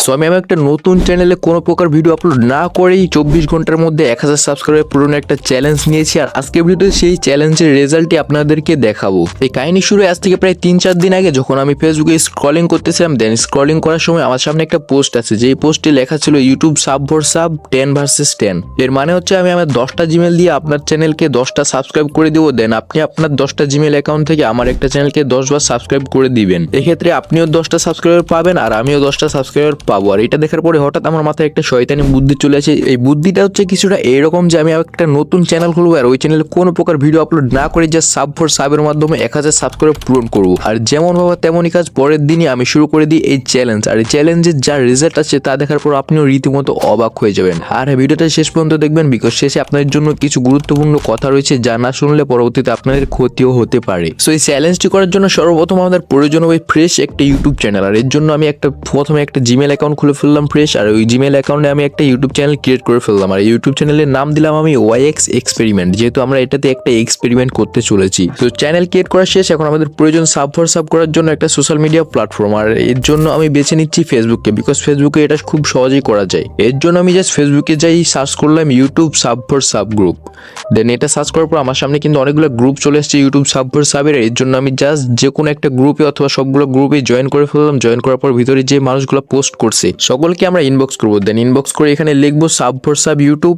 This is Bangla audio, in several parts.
সো আমি একটা নতুন চ্যানেলে কোনো প্রকার ভিডিও আপলোড না করেই 24 ঘন্টার মধ্যে 1000 সাবস্ক্রাইবার পূরণ একটা চ্যালেঞ্জ নিয়েছি। আর আজকের ভিডিওতে সেই চ্যালেঞ্জের রেজাল্টই আপনাদেরকে দেখাবো। এই কাহিনী শুরু আজ থেকে প্রায় 3-4 দিন আগে, যখন আমি ফেসবুকে স্ক্রলিং করতেছিলাম। দেন স্ক্রলিং করার সময় আমার সামনে একটা পোস্ট আছে, যেই পোস্টে লেখা ছিল YouTube sub for sub 10 versus 10। এর মানে হচ্ছে আমি আমার 10টা জিমেল দিয়ে আপনার চ্যানেলকে 10টা সাবস্ক্রাইব করে দিব। দেন আপনি আপনার 10টা জিমেল অ্যাকাউন্ট থেকে আমার একটা চ্যানেলকে 10 বার সাবস্ক্রাইব করে দিবেন। এক্ষেত্রে আপনিও 10টা সাবস্ক্রাইবার পাবেন আর আমিও 10টা সাবস্ক্রাইবার পাবো। আর এটা দেখার পরে হঠাৎ আমার মাথায় একটা শয়তানি বুদ্ধি চলে আসে। এই বুদ্ধিটা হচ্ছে কিছুটা এরকম যে আমি একটা নতুন চ্যানেল খুলবো আর ওই চ্যানেলে কোনো প্রকার ভিডিও আপলোড না করে জাস্ট সাব ফর সাবের মাধ্যমে 1000 সাবস্ক্রাইবার পূরণ করবো। আর যেমন ভাবা তেমনই কাজ, পরের দিনই আমি শুরু করে দিই এই চ্যালেঞ্জ। আর এই চ্যালেঞ্জের যা রেজাল্ট আছে তা দেখার পর আপনিও রীতিমতো অবাক হয়ে যাবেন। আর ভিডিওটা শেষ পর্যন্ত দেখবেন, বিকজ শেষে আপনাদের জন্য কিছু গুরুত্বপূর্ণ কথা রয়েছে যা না শুনলে পরবর্তীতে আপনাদের ক্ষতিও হতে পারে। সো এই চ্যালেঞ্জটি করার জন্য সর্বপ্রথম আমাদের প্রয়োজন হবে ফ্রেশ একটা ইউটিউব চ্যানেল। আর এর জন্য আমি প্রথমে একটা জিমেল অ্যাকাউন্ট খুলে ফেললাম ফ্রেশ। আর ওই জিমেল অ্যাকাউন্টে আমি একটা ইউটিউব চ্যানেল ক্রিয়েট করে ফেললাম। আর ইউটিউব চ্যানেলের নাম দিলাম আমি ওয়াইএক্স এক্সপেরিমেন্ট, যেহেতু আমরা এটাতে একটা এক্সপেরিমেন্ট করতে চলেছি। তো চ্যানেল ক্রিয়েট করা শেষ। এখন আমাদের প্রয়োজন সাব ফর সাব করার জন্য একটা সোশ্যাল মিডিয়া প্ল্যাটফর্ম। আর এর জন্য আমি বেছে নিচ্ছি ফেসবুককে, বিকজ ফেসবুকে এটা খুব সহজেই করা যায়। এর জন্য আমি জাস্ট ফেসবুকে যাই, সার্চ করলাম YouTube sub for sub group. Then এটা সার্চ করার পর আমার সামনে কিন্তু অনেকগুলো গ্রুপ চলে আসছে ইউটিউব সাব ফর সাবের। এর জন্য আমি জাস্ট যে কোনো একটা গ্রুপে অথবা সবগুলো গ্রুপে জয়েন করে ফেললাম। জয়েন করার পর ভিতরে যে মানুষগুলো পোস্ট করছে সকলকে আমরা ইনবক্স করবো। দেন ইনবক্স করে এখানে লিখবো সাব ফর সাব ইউটিউব।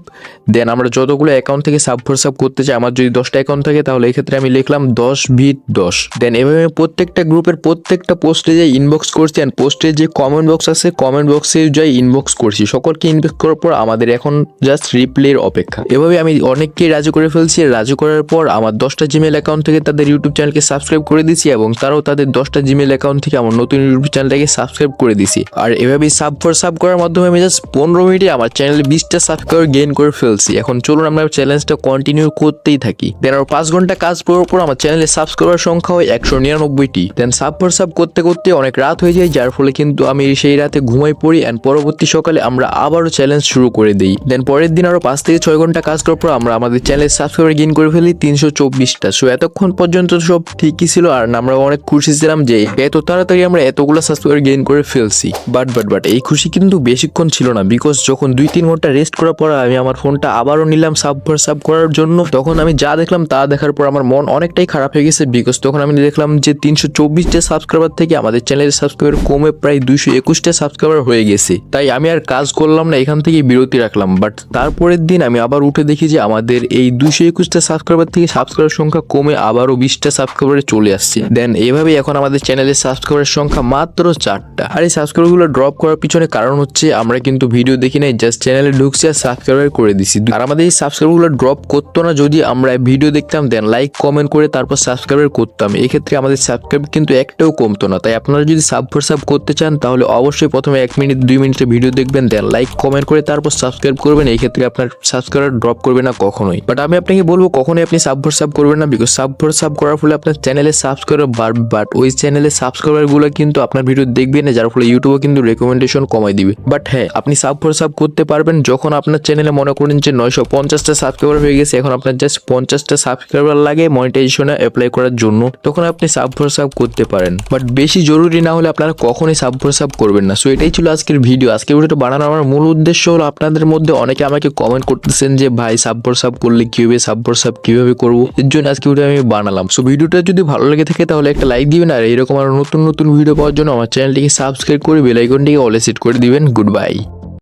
দেন আমরা যতগুলো অ্যাকাউন্ট থেকে সাব ফর সাব করতে চাই, আমার যদি 10টা অ্যাকাউন্ট থাকে তাহলে এই ক্ষেত্রে আমি লিখলাম 10 ভিট 10। দেন এভাবে আমি প্রত্যেকটা গ্রুপের প্রত্যেকটা পোস্টে যাই ইনবক্স করছি। অ্যান্ড পোস্টে যে কমেন্ট বক্স আছে কমেন্ট বক্সে যাই ইনবক্স করছি। সকলকে ইনবক্স করার পর আমাদের এখন জাস্ট রিপ্লাইয়ের অপেক্ষা। এভাবে আমি অনেককেই রাজি করে ফেলছি। রাজি করার পর আমার 10টা জিমেল অ্যাকাউন্ট থেকে তাদের ইউটিউব চ্যানেলকে সাবস্ক্রাইব করে দিয়েছি এবং তারাও তাদের 10টা জিমেল অ্যাকাউন্ট থেকে আমার নতুন ইউটিউব চ্যানেলটাকে সাবস্ক্রাইব করে দিয়েছি। আর এভাবেই সাব ফর সাব করার মাধ্যমে আমি জাস্ট 15 মিনিটে আমার চ্যানেলে 20টা সাবস্ক্রাইবার গেইন করে ফেলছি। এখন চলুন আমরা চ্যালেঞ্জটা কন্টিনিউ করতেই থাকি। দেন আর 5 ঘন্টা কাজ করার পর আমার চ্যানেলে সাবস্ক্রাইবার সংখ্যা হয় 199টি। দেন সাব ফর সাব করতে করতে অনেক রাত হয়ে যায়, যার ফলে কিন্তু আমি সেই রাতে ঘুমাই পড়ি। অ্যান্ড পরবর্তী সকালে আমরা আবারও চ্যালেঞ্জ শুরু করে দিই। দেন পরের দিন আরো 5 থেকে 6 ঘন্টা কাজ করার পর আমরা আমাদের চ্যানেলে সাবস্ক্রাইবার গেইন করে ফেলি 324টা। সো এতক্ষণ পর্যন্ত সব ঠিকই ছিল আর আমরা অনেক খুশি ছিলাম যে এত তাড়াতাড়ি আমরা এতগুলো সাবস্ক্রাইবার গেইন করে ফেলছি। বাট এই খুশি কিন্তু বেশিক্ষণ ছিল না, বিকজ যখন 2-3 ঘন্টা রেস্ট করার পর আমি আমার ফোনটা আবারও নিলাম সাব ফর সাব করার জন্য, তখন আমি যা দেখলাম তা দেখার পর আমার মন অনেকটাই খারাপ হয়ে গেছে। বিকজ তখন আমি দেখলাম যে 324টা সাবস্ক্রাইবার থেকে আমাদের চ্যানেলের সাবস্ক্রাইবার কমে প্রায় 221টা সাবস্ক্রাইবার হয়ে গেছে। তাই আমি আর কাজ করলাম না, এখান থেকে বিরতি রাখলাম। বাট তারপরের দিন আমি আবার উঠে দেখি যে আমাদের এই 221টা সাবস্ক্রাইবার থেকে সাবস্ক্রাইবার সংখ্যা কমে আবারও 20টা সাবস্ক্রাইবারে চলে আসছে। দেন এইভাবে এখন আমাদের চ্যানেলের সাবস্ক্রাইবার সংখ্যা মাত্র 4টা। আর এই সাবস্ক্রাইবারগুলো ড্রপ করার পিছনে কারণ হচ্ছে আমরা কিন্তু ভিডিও দেখি নাই, জাস্ট চ্যানেলে ঢুকছি আর সাবস্ক্রাইবার করে দিছি। আর আমাদের এই সাবস্ক্রাইবারগুলো ড্রপ করতো না যদি আমরা ভিডিও দেখতাম, দেন লাইক কমেন্ট করে তারপর সাবস্ক্রাইবার করতাম। এই ক্ষেত্রে আমাদের সাবস্ক্রাইব কিন্তু একটাও কমতো না। তাই আপনারা যদি সাব ফর সাব করতে চান তাহলে অবশ্যই প্রথমে 1 মিনিট 2 মিনিটের ভিডিও দেখবেন, দেন লাইক কমেন্ট করে তারপর সাবস্ক্রাইব করবেন। এই ক্ষেত্রে আপনার সাবস্ক্রাইবার ড্রপ করবে না কখনোই। বাট আমি আপনাকে বলবো কখনোই আপনি সাব ফর সাব করবেন না, বিকজ সাব ফর সাব করার ফলে আপনার চ্যানেলে সাবস্ক্রাইবার বাড়বে। বাট ওই চ্যানেলের সাবস্ক্রাইবারগুলো কিন্তু আপনার ভিডিও দেখবে না, যার ফলে ইউটিউবে কিন্তু রেকমেন্ডেশন কমাই দিবে। বাট হ্যাঁ, আপনি সাব ফর সাব করতে পারবেন যখন আপনার চ্যানেলে মনে করেন যে 950টা সাবস্ক্রাইবার হয়ে গেছে, এখন আপনার জাস্ট 50টা সাবস্ক্রাইবার লাগে মনিটাইজেশনে অ্যাপ্লাই করার জন্য, তখন আপনি সাব ফর সাব করতে পারেন। বাট বেশি জরুরি না হলে আপনারা কখনোই সাব ফর সাব করবেন না। সো এটাই ছিল আজকের ভিডিও। আজকের ভিডিওটা বানানোর আমার মূল উদ্দেশ্য হলো আপনাদের মধ্যে অনেকে আমাকে কমেন্ট করতেছেন যে ভাই সাব ফর সাব করলে কি হবে, সাব ফর সাব কিভাবে করবো, এর জন্য আজকে ভিডিও আমি বানালাম। সো ভিডিওটা যদি ভালো লেগে থাকে তাহলে একটা লাইক দিবেন। আর এরকম আরো নতুন নতুন ভিডিও পাওয়ার জন্য আমার চ্যানেলটিকে সাবস্ক্রাইব করে বেল আইকনটিকে অলে সেট করে দিবেন। Good bye.